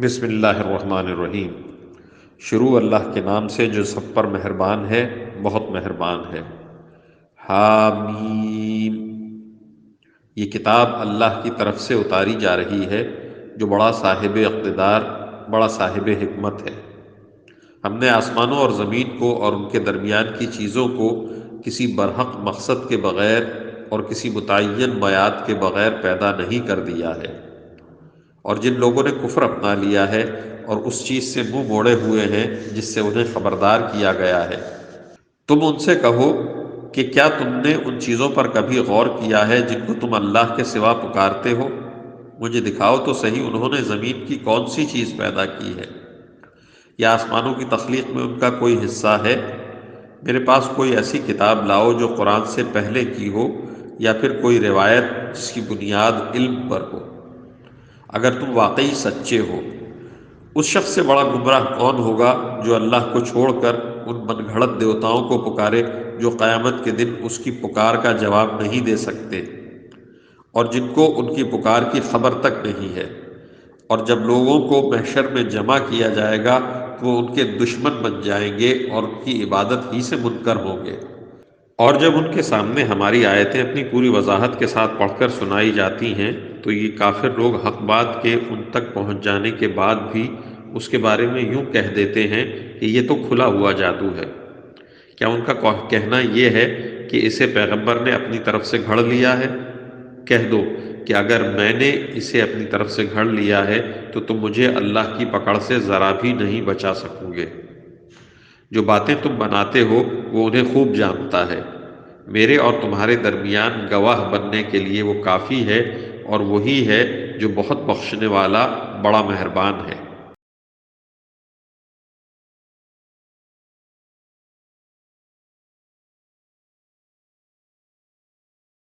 بسم اللہ الرحمن الرحیم۔ شروع اللہ کے نام سے جو سب پر مہربان ہے، بہت مہربان ہے۔ حامیم۔ یہ کتاب اللہ کی طرف سے اتاری جا رہی ہے جو بڑا صاحب اقتدار، بڑا صاحب حکمت ہے۔ ہم نے آسمانوں اور زمین کو اور ان کے درمیان کی چیزوں کو کسی برحق مقصد کے بغیر اور کسی متعین میعاد کے بغیر پیدا نہیں کر دیا ہے، اور جن لوگوں نے کفر اپنا لیا ہے اور اس چیز سے منہ موڑے ہوئے ہیں جس سے انہیں خبردار کیا گیا ہے، تم ان سے کہو کہ کیا تم نے ان چیزوں پر کبھی غور کیا ہے جن کو تم اللہ کے سوا پکارتے ہو؟ مجھے دکھاؤ تو صحیح انہوں نے زمین کی کون سی چیز پیدا کی ہے، یا آسمانوں کی تخلیق میں ان کا کوئی حصہ ہے؟ میرے پاس کوئی ایسی کتاب لاؤ جو قرآن سے پہلے کی ہو، یا پھر کوئی روایت جس کی بنیاد علم پر ہو، اگر تم واقعی سچے ہو۔ اس شخص سے بڑا گمراہ کون ہوگا جو اللہ کو چھوڑ کر ان من گھڑت دیوتاؤں کو پکارے جو قیامت کے دن اس کی پکار کا جواب نہیں دے سکتے، اور جن کو ان کی پکار کی خبر تک نہیں ہے۔ اور جب لوگوں کو محشر میں جمع کیا جائے گا تو وہ ان کے دشمن بن جائیں گے اور ان کی عبادت ہی سے منکر ہوں گے۔ اور جب ان کے سامنے ہماری آیتیں اپنی پوری وضاحت کے ساتھ پڑھ کر سنائی جاتی ہیں تو یہ کافر لوگ حق بات کے ان تک پہنچ جانے کے بعد بھی اس کے بارے میں یوں کہہ دیتے ہیں کہ یہ تو کھلا ہوا جادو ہے۔ کیا ان کا کہنا یہ ہے کہ اسے پیغمبر نے اپنی طرف سے گھڑ لیا ہے؟ کہہ دو کہ اگر میں نے اسے اپنی طرف سے گھڑ لیا ہے تو تم مجھے اللہ کی پکڑ سے ذرا بھی نہیں بچا سکو گے۔ جو باتیں تم بناتے ہو وہ انہیں خوب جانتا ہے۔ میرے اور تمہارے درمیان گواہ بننے کے لیے وہ کافی ہے، اور وہی ہے جو بہت بخشنے والا، بڑا مہربان ہے۔